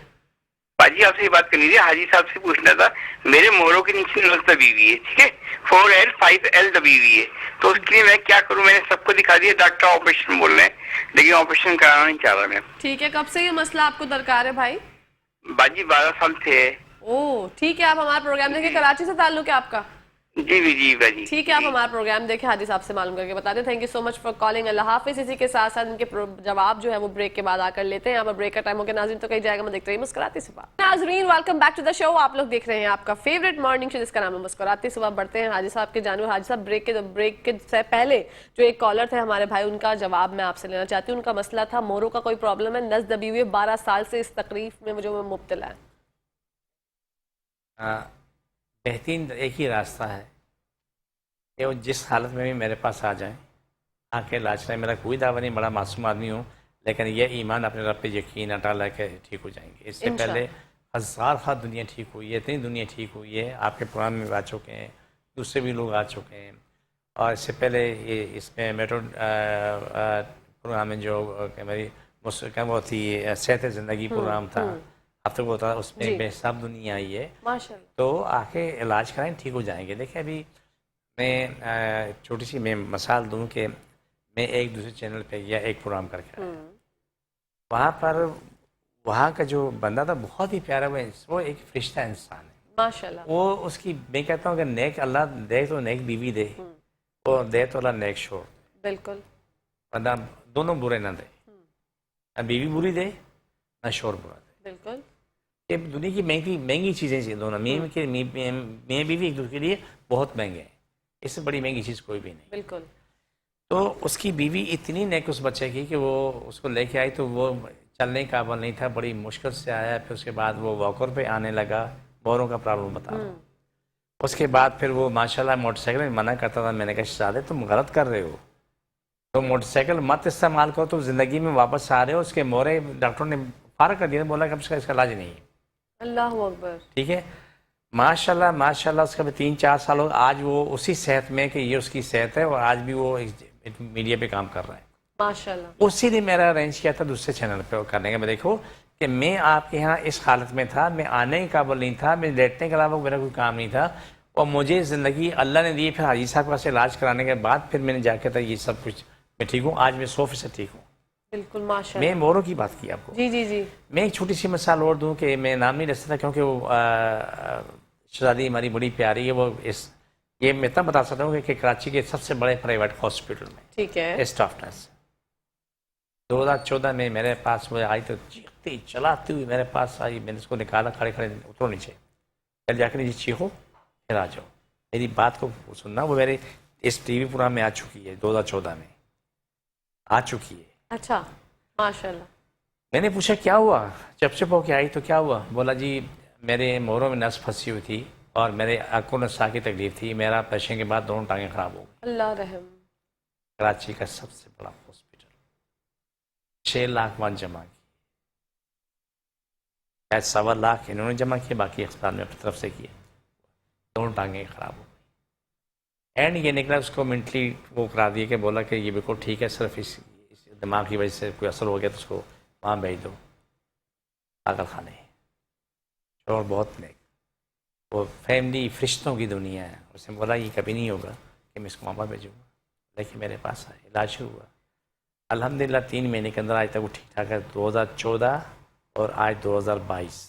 [SPEAKER 6] باجی آپ سے ہی بات کرنی تھی. حاجی صاحب سے پوچھنا تھا, میرے موروں کے نیچے نس دبی ہوئی ہے, ٹھیک ہے, 4L 5L دبی ہوئی ہے, تو اس کے لیے میں کیا کروں؟ میں نے سب کو دکھا دیا, ڈاکٹر آپریشن بول رہے ہیں, لیکن آپریشن کرانا نہیں چاہ رہا میں.
[SPEAKER 2] ٹھیک ہے, کب سے یہ مسئلہ آپ کو درکار ہے بھائی؟
[SPEAKER 6] باجی 12 سال تھے.
[SPEAKER 2] اوہ ٹھیک ہے, آپ ہمارا پروگرام دیکھیں. کراچی سے تعلق ہے آپ کا؟
[SPEAKER 6] جی باجی.
[SPEAKER 2] ٹھیک ہے, آپ ہمارا پروگرام دیکھیں, حاجی صاحب سے معلوم کر کے بتا دیں. Thank you so much for calling. اللہ حافظ. اسی کے ساتھ ساتھ ان کے جواب جو ہے وہ بریک کے بعد آ کر لیتے ہیں. یہاں پر بریک کا ٹائم ہو گیا ناظرین, تو کہیں جائے گا. میں دیکھتے رہی مسکراتی صبح. ناظرین ویلکم بیک ٹو دا شو. آپ لوگ دیکھ رہے ہیں آپ کا فیوریٹ مارننگ شو جس کا نام ہے مسکراتی صبح. بڑھتے ہیں حاجی صاحب کے جانب. حاجی صاحب بریک کے سے پہلے جو ایک کالر تھے ہمارے بھائی, ان کا جواب میں آپ سے لینا چاہتی ہوں. ان کا مسئلہ تھا موروں کا کوئی پرابلم ہے, نس دبی ہوئی, 12 سال سے اس تکلیف میں جو مبتلا ہے.
[SPEAKER 1] بہترین ایک ہی راستہ ہے کہ وہ جس حالت میں بھی میرے پاس آ جائیں, آ کے علاج کریں. میرا کوئی دعویٰ نہیں, بڑا معصوم آدمی ہوں, لیکن یہ ایمان اپنے رب پہ یقین اٹا لے کے ٹھیک ہو جائیں گے. اس سے پہلے ہزار دنیا ٹھیک ہوئی ہے, اتنی دنیا ٹھیک ہوئی ہے. آپ کے پروگرام میں آ چکے ہیں, دوسرے بھی لوگ آ چکے ہیں. اور اس سے پہلے یہ اس میں میٹرو پروگرام میں جو میری وہ تھی صحت زندگی پروگرام تھا, اب تک وہ تھا, اس میں بے حساب دنیا آئی ہے. تو آ کے علاج کرائیں, ٹھیک ہو جائیں گے. دیکھیں ابھی میں چھوٹی سی میں مثال دوں کہ میں ایک دوسرے چینل پہ یا ایک پروگرام کر کے آیا, وہاں پر وہاں کا جو بندہ تھا بہت ہی پیارا, وہ ایک فرشتہ انسان ہے
[SPEAKER 2] ماشاءاللہ.
[SPEAKER 1] وہ اس کی, میں کہتا ہوں کہ نیک اللہ دے تو نیک بیوی دے, اور دے تو اللہ نیک شوہر.
[SPEAKER 2] بالکل.
[SPEAKER 1] بندہ دونوں برے نہ دے, نہ بیوی بری دے نہ شوہر برا دے.
[SPEAKER 2] بالکل.
[SPEAKER 1] یہ دنیا کی مہنگی چیزیں ہیں دونوں. میاں بیوی ایک دوسرے کے لیے بہت مہنگے ہیں, اس سے بڑی مہنگی چیز کوئی بھی نہیں.
[SPEAKER 2] بالکل.
[SPEAKER 1] تو اس کی بیوی اتنی نیک اس بچے کی کہ وہ اس کو لے کے آئی تو وہ چلنے قابل نہیں تھا, بڑی مشکل سے آیا. پھر اس کے بعد وہ واکر پہ آنے لگا, موروں کا پرابلم بتا رہا ہوں. اس کے بعد پھر وہ ماشاءاللہ موٹر سائیکل میں منع کرتا تھا. میں نے کہا شہزادے تم غلط کر رہے ہو, تو موٹر سائیکل مت استعمال کرو تو زندگی میں واپس آ رہے ہو. اس کے مورے ڈاکٹروں نے فارغ کر دیا, بولا کہ اس کا علاج نہیں ہے.
[SPEAKER 2] اللہ اکبر.
[SPEAKER 1] ٹھیک ہے, ماشاء اللہ اس کا بھی 3-4 سال ہو, آج وہ اسی صحت میں کہ یہ اس کی صحت ہے, اور آج بھی وہ میڈیا پہ کام کر رہا ہے.
[SPEAKER 2] ماشاء اللہ.
[SPEAKER 1] اسی نے میرا ارینج کیا تھا دوسرے چینل پہ کرنے کا. میں دیکھو کہ میں آپ کے یہاں اس حالت میں تھا, میں آنے کے قابل نہیں تھا, میں لیٹنے کے علاوہ میرا کوئی کام نہیں تھا, اور مجھے زندگی اللہ نے دی. پھر حاجی صاحب کا سے علاج کرانے کے بعد پھر میں نے جا کے تھا یہ سب کچھ میں ٹھیک ہوں. آج میں 100% ٹھیک ہوں.
[SPEAKER 2] بالکل ماشاء
[SPEAKER 1] میں
[SPEAKER 2] اللہ.
[SPEAKER 1] موروں کی بات کی آپ کو.
[SPEAKER 2] جی جی جی.
[SPEAKER 1] میں ایک چھوٹی سی مثال اور دوں کہ میں نام نہیں رہ سکتا کیونکہ وہ شہزادی ہماری بڑی پیاری ہے. وہ یہ میں اتنا بتا سکتا ہوں کہ کراچی کے سب سے بڑے پرائیویٹ ہاسپٹل میں
[SPEAKER 2] ٹھیک ہے
[SPEAKER 1] اسٹاف نرس 2014 میں میرے پاس وہ آئی تو چیختی چلاتی ہوئی میرے پاس آئی. میں نے اس کو نکالا, کھڑے اترو نیچے, پھر جا کے نیچے چیخو پھر آ جاؤ. میری بات کو سننا. وہ میرے اس ٹی وی پروگرام میں آ چکی ہے, 2014 میں آ چکی ہے.
[SPEAKER 2] اچھا ماشاء اللہ.
[SPEAKER 1] میں نے پوچھا کیا ہوا, چپ ہو کے آئی تو کیا ہوا؟ بولا جی میرے موروں میں نس پھنسی ہوئی تھی اور میرے آنکھوں میں سا کی تکلیف تھی, میرا پیشن کے بعد دونوں ٹانگیں خراب ہو گئی.
[SPEAKER 2] اللہ رحم.
[SPEAKER 1] کراچی کا سب سے بڑا ہاسپٹل 6 لاکھ وہاں جمع کی, شاید 1.25 لاکھ انہوں نے جمع کیے, باقی اسپتال میں اپنی طرف سے کیے. دونوں ٹانگیں خراب ہو گئی. اینڈ یہ نکلا اس کو منٹلی وہ کرا دیا کہ بولا کہ یہ بالکل ٹھیک ہے, صرف اس دماغ کی وجہ سے کوئی اثر ہو گیا تو اس کو وہاں بھیج دو پاگل خانے. اور بہت نیک, وہ فیملی فرشتوں کی دنیا ہے. اس نے بولا یہ کبھی نہیں ہوگا کہ میں اس کو وہاں بھیجوں گا, لیکن میرے پاس آئے, علاج شروع ہوا. الحمدللہ 3 مہینے کے اندر آج تک وہ ٹھیک ٹھاک ہے. 2014 اور آج 2022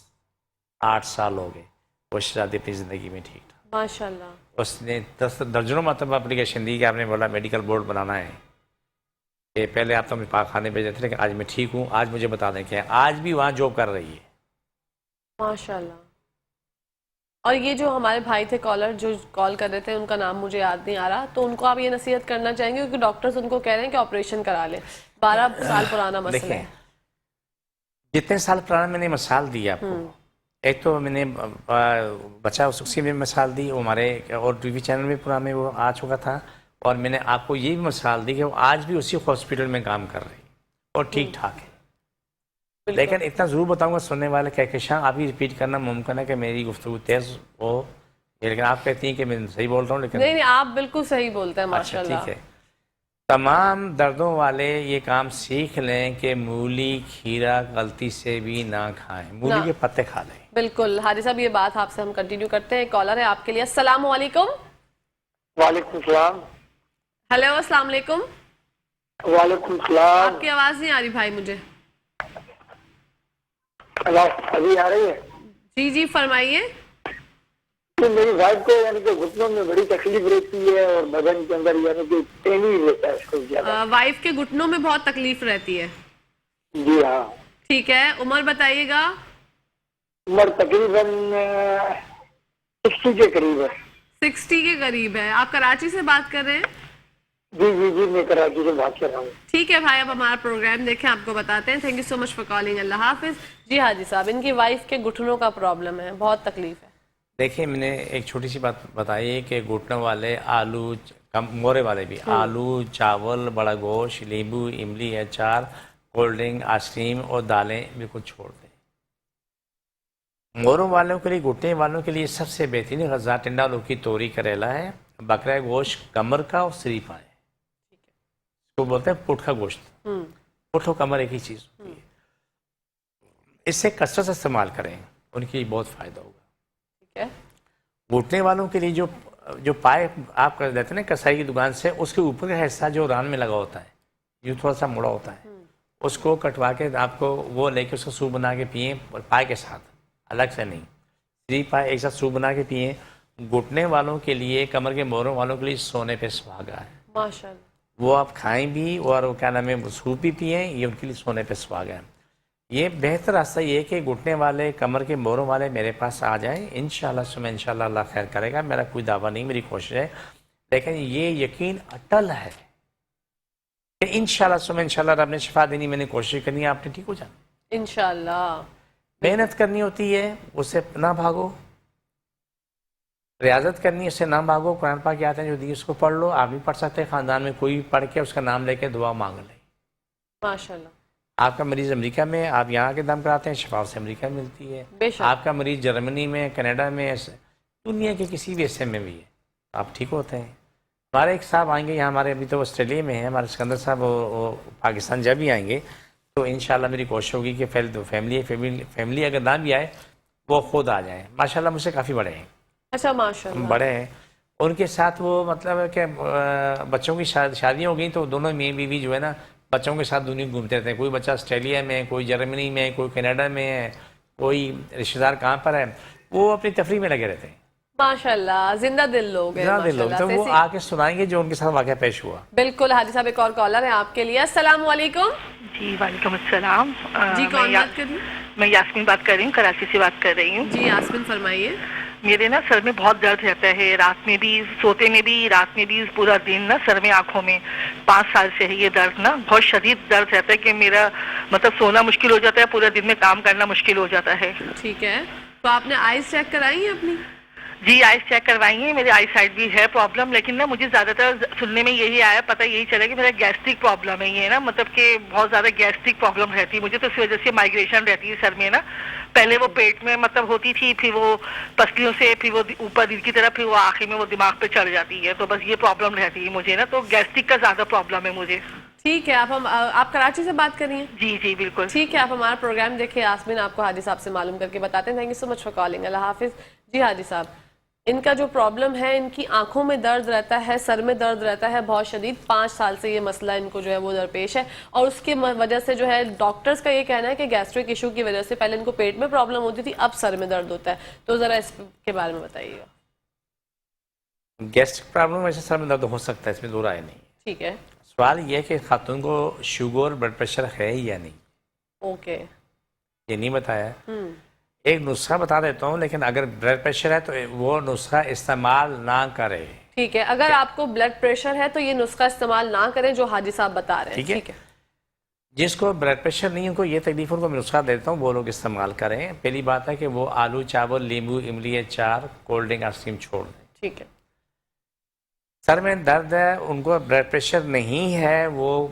[SPEAKER 1] 8 سال ہو گئے. وہ شہزادی اپنی زندگی میں ٹھیک ٹھاک.
[SPEAKER 2] ماشاء اللہ.
[SPEAKER 1] اس نے درجنوں مرتبہ اپلیکیشن دی کہ آپ نے بولا میڈیکل بورڈ بنانا ہے کہ پہلے آپ تو ہمیں پاک خانے بھیجے تھے, لیکن آج میں ٹھیک ہوں. آج مجھے بتا دیں کہ آج بھی وہاں جاب کر رہی ہے.
[SPEAKER 2] ماشاء اللہ. اور یہ جو ہمارے بھائی تھے کالر جو کال کر رہے تھے, ان کا نام مجھے یاد نہیں آ رہا, تو ان کو آپ یہ نصیحت کرنا چاہیں گے کیونکہ ڈاکٹرز ان کو کہہ رہے ہیں کہ آپریشن کرا لیں. 12 سال پرانا مسئلہ ہے.
[SPEAKER 1] جتنے سال پرانا میں نے مثال دی آپ کو, ایک تو میں نے بچہ اسی میں مثال دی, وہ ہمارے اور ٹی وی چینل میں پورا میں وہ آ چکا تھا, اور میں نے آپ کو یہ بھی مثال دی کہ وہ آج بھی اسی ہاسپٹل میں کام کر رہی اور ٹھیک ٹھاک ہے. لیکن اتنا ضرور بتاؤں گا سننے والے کہکشاں آپ ہی ریپیٹ کرنا ممکن ہے کہ میری گفتگو تیز ہو, لیکن آپ کہتی ہیں کہ میں صحیح بول رہا ہوں, لیکن
[SPEAKER 2] نہیں آپ بالکل صحیح بولتے ہیں ماشاء اللہ.
[SPEAKER 1] ٹھیک ہے. تمام دردوں والے یہ کام سیکھ لیں کہ مولی کھیرا غلطی سے بھی نہ کھائیں, مولی کے پتے کھا لیں.
[SPEAKER 2] بالکل حارث صاحب, یہ بات آپ سے ہم کنٹینیو کرتے ہیں. کالر ہے آپ کے لیے. السلام علیکم.
[SPEAKER 4] وعلیکم السلام.
[SPEAKER 2] ہیلو السلام علیکم.
[SPEAKER 4] وعلیکم السلام.
[SPEAKER 2] آپ کی آواز نہیں آ رہی بھائی مجھے.
[SPEAKER 4] ابھی آ رہی ہے؟
[SPEAKER 2] جی جی فرمائیے.
[SPEAKER 4] میری وائف کو یعنی کہ گھٹنوں میں بڑی تکلیف رہتی ہے اور بدن کے اندر یعنی کہ پین ہی رہتا ہے اس کو زیادہ.
[SPEAKER 2] وائف کے گھٹنوں میں بہت تکلیف رہتی ہے.
[SPEAKER 4] جی ہاں.
[SPEAKER 2] ٹھیک ہے, عمر بتائیے گا.
[SPEAKER 4] عمر تقریباً 60 کے قریب ہے.
[SPEAKER 2] 60 کے قریب ہے. آپ کراچی سے بات کر رہے ہیں؟
[SPEAKER 4] جی جی جی میں کراچی سے بات کر رہا ہوں.
[SPEAKER 2] ٹھیک ہے بھائی, اب ہمارا پروگرام دیکھیں, آپ کو بتاتے ہیں. Thank you so much for calling. اللہ حافظ. جی حاجی صاحب, ان کی وائف کے گھٹنوں کا پرابلم ہے, بہت تکلیف ہے.
[SPEAKER 1] دیکھیں میں نے ایک چھوٹی سی بات بتائی کہ گھٹنوں والے آلو, مورے والے بھی آلو, چاول, بڑا گوشت, لیمبو, املی, اچار, کولڈ ڈرنک, آئس کریم اور دالیں بالکل چھوڑ دیں. موروں والوں کے لیے, گھٹنے والوں کے لیے سب سے بہترین غذا ٹنڈا لوکی کی توری کریلا ہے, بکرا گوشت کمر کا اور شریفہ ہے. اس کو بولتے ہیں پٹ کا گوشت. پٹ اور کمر ایک ہی چیز ہوتی ہے. اس سے کثرت سے استعمال کریں, ان کی بہت فائدہ ہوگا. گھٹنے والوں کے لیے جو پائے آپ کر دیتے ہیں نا کسائی کی دکان سے, اس کے اوپر کا حصہ جو ران میں لگا ہوتا ہے, یہ تھوڑا سا مڑا ہوتا ہے, اس کو کٹوا کے آپ کو وہ لے کے اس کا سوپ بنا کے پئیں, پائے کے ساتھ, الگ سے نہیں, 3 پائے ایک ساتھ سوپ بنا کے پئیں. گھٹنے والوں کے لیے, کمر کے موروں والوں کے لیے سونے پہ سہاگا ہے.
[SPEAKER 2] ماشاءاللہ. وہ
[SPEAKER 1] آپ کھائیں بھی اور کیا نام ہے سوپ بھی پئیں, یہ ان کے لیے سونے پہ سہاگا ہے. یہ بہتر راستہ یہ ہے کہ گھٹنے والے, کمر کے موروں والے میرے پاس آ جائیں. انشاءاللہ سمیں انشاءاللہ اللہ خیر کرے گا. میرا کوئی دعویٰ نہیں, میری کوشش ہے, لیکن یہ یقین اٹل ہے کہ انشاءاللہ سمیں انشاءاللہ رب نے شفا دینی. میں نے کوشش کرنی ہے, آپ نے ٹھیک ہو جانا
[SPEAKER 2] انشاءاللہ.
[SPEAKER 1] محنت کرنی ہوتی ہے, اس سے نہ بھاگو. ریاضت کرنی ہے، اس سے نہ بھاگو، قرآن پاک کی آیتیں جو دی اس کو پڑھ لو، آپ بھی پڑھ سکتے ہیں، خاندان میں کوئی پڑھ کے اس کا نام لے کے دعا مانگ لے.
[SPEAKER 2] ماشاءاللہ.
[SPEAKER 1] آپ کا مریض امریکہ میں، آپ یہاں کے دم کراتے ہیں، شفا سے امریکہ میں ملتی ہے.
[SPEAKER 2] بے شک.
[SPEAKER 1] آپ کا مریض جرمنی میں، کینیڈا میں، دنیا کے کسی بھی حصے میں بھی ہے، آپ ٹھیک ہوتے ہیں. ہمارے ایک صاحب آئیں گے یہاں، ہمارے ابھی تو آسٹریلیا میں ہیں ہمارے سکندر صاحب، وہ پاکستان جب بھی آئیں گے تو انشاءاللہ میری کوشش ہوگی کہ فیملی اگر نہ بھی آئے وہ خود آ جائیں. ماشاءاللہ مجھ سے کافی بڑے ہیں.
[SPEAKER 2] اچھا ماشاءاللہ.
[SPEAKER 1] بڑے ہیں. ان کے ساتھ وہ مطلب ہے کہ بچوں کی شادیاں ہو گئی تو دونوں میاں بیوی جو ہے نا بچوں کے ساتھ دنیا گھومتے رہتے ہیں. کوئی بچہ آسٹریلیا میں ہے، کوئی جرمنی میں ہے، کوئی کینیڈا میں ہے، کوئی رشتہ دار کہاں پر ہے، وہ اپنی تفریح میں لگے رہتے ہیں.
[SPEAKER 2] ماشاءاللہ زندہ دل لوگ ہیں.
[SPEAKER 1] زیادہ لوگ تو وہ آ کے سنائیں گے جو ان کے ساتھ واقعہ پیش ہوا.
[SPEAKER 2] بالکل. حاجی صاحب ایک اور کالر ہے آپ کے لیے. السلام علیکم.
[SPEAKER 7] جی وعلیکم السلام.
[SPEAKER 2] جی کون بات کر رہی؟
[SPEAKER 7] میں یاسمین بات کر رہی ہوں، کراچی سے بات کر رہی ہوں.
[SPEAKER 2] جی یاسمین فرمائیے.
[SPEAKER 7] میرے نا سر میں بہت درد رہتا ہے، رات میں بھی، سوتے میں بھی، رات میں بھی، پورا دن نا سر میں، آنکھوں میں. 5 سال سے ہے یہ درد نا، بہت شدید درد رہتا ہے کہ میرا مطلب سونا مشکل ہو جاتا ہے، پورا دن میں کام کرنا مشکل ہو جاتا ہے.
[SPEAKER 2] ٹھیک ہے. تو آپ نے آئیز چیک کرائی ہے اپنی؟
[SPEAKER 7] جی آئیز چیک کروائی ہیں، میرے آئی سائڈ بھی ہے پرابلم، لیکن نا مجھے زیادہ تر سننے میں یہی آیا، پتہ یہی چلا کہ میرا گیسٹرک پرابلم ہے یہ نا، مطلب کہ بہت زیادہ گیسٹرک پرابلم رہتی ہے مجھے، تو اس وجہ سے مائگریشن رہتی ہے سر میں نا. پہلے وہ پیٹ میں مطلب ہوتی تھی، پھر وہ پسلیوں سے، پھر وہ اوپر دل کی طرف، پھر وہ آخر میں وہ دماغ پہ چڑھ جاتی ہے. تو بس یہ پرابلم رہتی ہے مجھے نا، تو گیسٹرک کا زیادہ پرابلم ہے مجھے.
[SPEAKER 2] ٹھیک ہے. آپ کراچی سے بات کر رہی ہیں؟
[SPEAKER 7] جی جی بالکل.
[SPEAKER 2] ٹھیک ہے. آپ ہمارا پروگرام دیکھیں. یاسمین آپ کو حاجی صاحب سے معلوم کر کے بتاتے ہیں. Thank you so much for calling. اللہ حافظ. جی حاجی صاحب، ان کا جو پرابلم ہے، ان کی آنکھوں میں درد رہتا ہے، سر میں درد رہتا ہے بہت شدید. 5 سال سے یہ مسئلہ ان کو جو ہے وہ درپیش ہے، اور اس کی وجہ سے جو ہے ڈاکٹرز کا یہ کہنا ہے کہ گیسٹرک ایشو کی وجہ سے پہلے ان کو پیٹ میں پرابلم ہوتی تھی، اب سر میں درد ہوتا ہے. تو ذرا اس کے بارے میں بتائیے گا.
[SPEAKER 1] گیسٹرک پرابلم ویسے سر میں درد ہو سکتا ہے، اس میں دو رائے نہیں.
[SPEAKER 2] ٹھیک ہے.
[SPEAKER 1] سوال یہ ہے کہ خاتون کو شوگر بلڈ پریشر ہے یا نہیں.
[SPEAKER 2] اوکے.
[SPEAKER 1] یہ نہیں بتایا. ایک نسخہ بتا دیتا ہوں، لیکن اگر بلڈ پریشر ہے تو وہ نسخہ استعمال نہ کرے.
[SPEAKER 2] ٹھیک ہے. اگر آپ کو بلڈ پریشر ہے تو یہ نسخہ استعمال نہ کریں جو حاجی صاحب بتا رہے ہیں.
[SPEAKER 1] ٹھیک ہے. جس کو بلڈ پریشر نہیں، ان کو یہ تکلیف، ان کو میں نسخہ دیتا ہوں، وہ لوگ استعمال کریں. پہلی بات ہے کہ وہ آلو چاول، لیمبو، املی، اچار، کولڈ ڈرنک، آئس کریم چھوڑ دیں.
[SPEAKER 2] ٹھیک ہے.
[SPEAKER 1] سر میں درد ہے، ان کو بلڈ پریشر نہیں ہے، وہ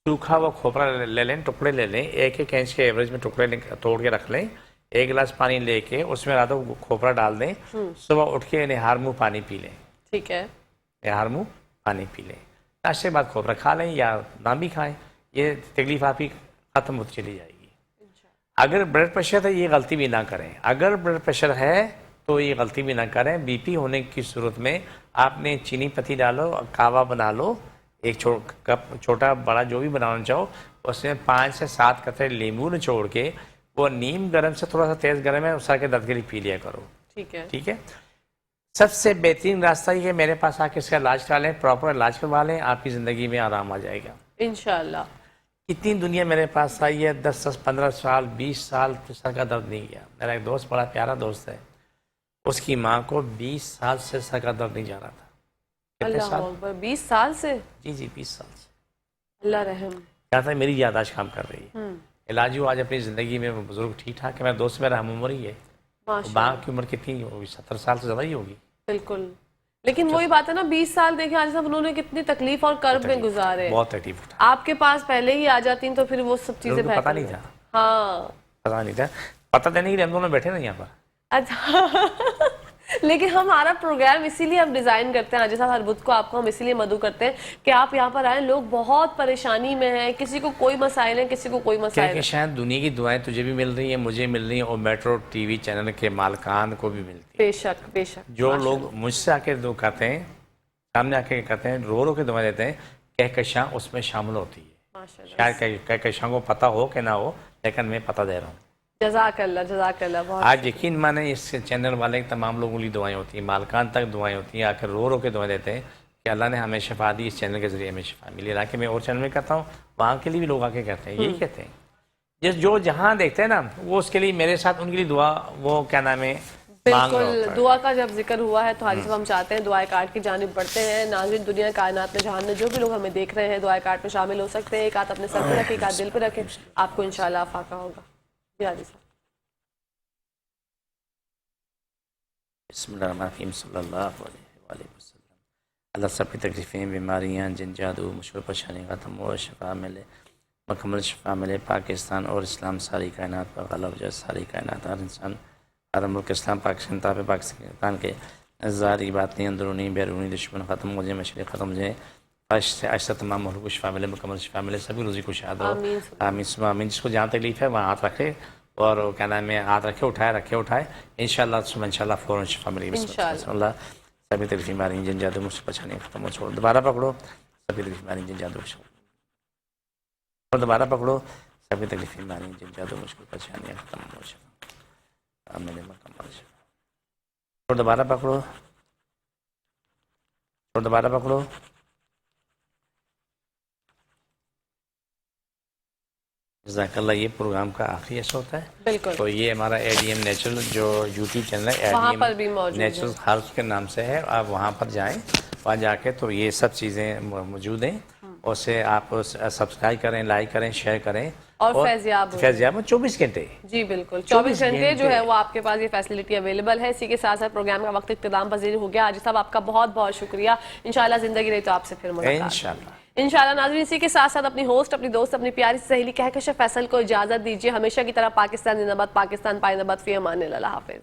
[SPEAKER 1] سوکھا وہ کھوپرا لے لیں، ٹکڑے لے لیں، 1 انچ کے ایوریج میں ٹکڑے توڑ کے رکھ لیں. 1 گلاس پانی لے کے اس میں راتوں کھوپرا ڈال دیں، صبح اٹھ کے نہار منہ پانی پی لیں.
[SPEAKER 2] ٹھیک ہے.
[SPEAKER 1] نہار منہ پانی پی لیں. ناشتے کے بعد کھوپرا کھا لیں یا نہ بھی کھائیں، یہ تکلیف آپ کی ختم ہوتی چلی جائے گی. اگر بلڈ پریشر ہے یہ غلطی بھی نہ کریں. اگر بلڈ پریشر ہے تو یہ غلطی بھی نہ کریں. بی پی ہونے کی صورت میں آپ نے چینی پتی ڈالو، کہوہ بنا لو، ایک کپ چھوٹا بڑا جو بھی بنانا چاہو، اس میں 5 سے 7 قطرے لیمو نچوڑ کے وہ نیم گرم سے تھوڑا سا تیز گرم ہے، سر کے درد کے لیے پی لیا کرو.
[SPEAKER 2] ٹھیک ہے.
[SPEAKER 1] ٹھیک ہے. سب سے بہترین راستہ یہ ہے میرے پاس آ کے اس کا علاج کرا لیں، پراپر علاج کروا لیں، آپ کی زندگی میں آرام آ جائے گا
[SPEAKER 2] انشاءاللہ.
[SPEAKER 1] کتنی دنیا میرے پاس آئی ہے، 10 15 سال 20 سال سر کا درد نہیں گیا. میرا ایک دوست، بڑا پیارا دوست ہے، اس کی ماں کو 20 سال سے سر کا درد نہیں جا رہا تھا. کتنے
[SPEAKER 2] اللہ
[SPEAKER 1] سال؟
[SPEAKER 2] اکبر. 20 سال سے؟
[SPEAKER 1] جی 20 سال سے.
[SPEAKER 2] اللہ رحم.
[SPEAKER 1] کہتا ہے میری یادداشت کام کر رہی ہے. علاج ہوا آج اپنی زندگی میں، وہ بزرگ ٹھیک ٹھاک ہے. میرا دوست میرا ہم عمر ہی ہے. ماں کی عمر کتنی ہوگی؟ 70 سال سے زیادہ ہی ہوگی.
[SPEAKER 2] بالکل. لیکن وہی بات ہے نا، 20 سال دیکھیں آج صاحب انہوں نے کتنی تکلیف اور کرب میں گزارے.
[SPEAKER 1] بہت تکلیف اٹھا.
[SPEAKER 2] آپ کے پاس پہلے ہی آ جاتی تو پھر وہ سب چیزیں
[SPEAKER 1] پتہ نہیں تھا.
[SPEAKER 2] ہاں
[SPEAKER 1] پتہ نہیں تھا. پتہ دینے کے لیے ہم دونوں بیٹھے نا یہاں پر.
[SPEAKER 2] اچھا. لیکن ہمارا پروگرام اسی لیے ہم ڈیزائن کرتے ہیں حاجی صاحب، ہر بدھ کو آپ کو ہم اسی لیے مدعو کرتے ہیں کہ آپ یہاں پر آئیں. لوگ بہت پریشانی میں ہیں، کسی کو کوئی مسائل ہیں، کسی کو کوئی مسائل
[SPEAKER 1] کہ شاید دنیا کی دعائیں تجھے بھی مل رہی ہیں، مجھے مل رہی ہیں، اور میٹرو ٹی وی چینل کے مالکان کو بھی ملتی ہیں.
[SPEAKER 2] بے شک بے شک.
[SPEAKER 1] جو لوگ مجھ سے آ کے کہتے ہیں، سامنے آ کے کہتے ہیں، رو کے دعائیں دیتے ہیں، کہکشاں اس میں شامل ہوتی ہے. شاید کہکشاں کو پتہ ہو کہ نہ ہو، لیکن میں پتہ دے رہا ہوں.
[SPEAKER 2] جزاک اللہ جزاک اللہ. بہت
[SPEAKER 1] آج یقین مانے اس چینل والے تمام لوگوں کی دعائیں ہوتی ہیں، مالکان تک دعائیں ہوتی ہیں، آ کر رو کے دعائیں دیتے ہیں کہ اللہ نے ہمیں شفا دی، اس چینل کے ذریعے ہمیں شفا ملی. حالانکہ میں اور چینل میں کہتا ہوں، وہاں کے لیے بھی لوگ آ کے کہتے ہیں، یہی کہتے ہیں. جو جہاں دیکھتے ہیں نا، وہ اس کے لیے میرے ساتھ ان کے لیے دعا، وہ کیا نام ہے،
[SPEAKER 2] بالکل. دعا کا جب ذکر ہوا ہے تو حاجی صاحب ہم چاہتے ہیں دعائے کارڈ کی جانب بڑھتے ہیں. ناظرین دنیا کائنات میں جہان میں جو بھی لوگ ہمیں دیکھ رہے ہیں دعائے کارڈ میں شامل ہو سکتے ہیں. ایک ہاتھ اپنے سر پہ رکھیں، ایک ہاتھ دل پہ رکھیں، آپ کو انشاءاللہ افاقہ ہوگا. جی حاجی صاحب.
[SPEAKER 1] بسم اللہ الرحمن الرحیم صلی اللہ علیہ وآلہ وسلم. اللہ سب کی تکلیفیں بیماریاں جن جادو مشکل پریشانی ختم ہو شفا ملے مکمل شفا ملے. پاکستان اور اسلام ساری کائنات پر غالب ہو جائے. ساری کائنات ہر انسان ہر ملک اسلام پاکستان تابع پاکستان کے ظاہری باتیں اندرونی بیرونی دشمن ختم ہو جائیں مشرق ختم ہو جائیں. عائشہ سے عائشہ تمام ملک کو شفا ملے مکمل شفا ملے. سبھی روزی کو شاد ہو. آمین ثم آمین. جس کو جہاں تکلیف ہے وہاں ہاتھ رکھے اور کیا نام ہے ہاتھ رکھے اٹھائے انشاءاللہ صبح انشاءاللہ فوراً شفا ملے گی. بسم اللہ. سبھی تکلیف بیماری جن جادو مجھ سے پریشانی ختم ہو. چھوڑ دوبارہ پکڑو. سبھی تکلیف بیماری جن جادو اور دوبارہ پکڑو. سبھی تکلیف بیماری جن جادو مشکل پریشانی ختم ہو شفا ملے مکمل شفا. اور دوبارہ پکڑو. اور دوبارہ پکڑو. جزاک اللہ. یہ پروگرام کا آخری ایسا ہوتا ہے
[SPEAKER 2] بالکل.
[SPEAKER 1] تو یہ ہمارا ADM نیچرل جو یوٹیوب چینل ہے
[SPEAKER 2] وہاں پر بھی موجود
[SPEAKER 1] نیچرل ہربس کے نام سے ہے. آپ وہاں پر جائیں. وہاں جا کے تو یہ سب چیزیں موجود ہیں. اسے آپ سبسکرائب کریں لائک کریں شیئر کریں
[SPEAKER 2] اور فیضیاب
[SPEAKER 1] 24 گھنٹے.
[SPEAKER 2] جی بالکل 24 گھنٹے جو ہے وہ آپ کے پاس یہ فیسلٹی اویلیبل ہے. اسی کے ساتھ ساتھ پروگرام کا وقت اختتام پذیر ہو گیا. حاجی صاحب آپ کا بہت بہت شکریہ. انشاءاللہ زندگی رہی تو آپ سے پھر ملاقات انشاءاللہ. ناظرین اسی کے ساتھ ساتھ اپنی ہوسٹ اپنی دوست اپنی پیاری سہیلی کہکشاں فیصل کو اجازت دیجیے. ہمیشہ کی طرح پاکستان زندہ باد. پاکستان پائندہ باد. فی امان اللہ. حافظ.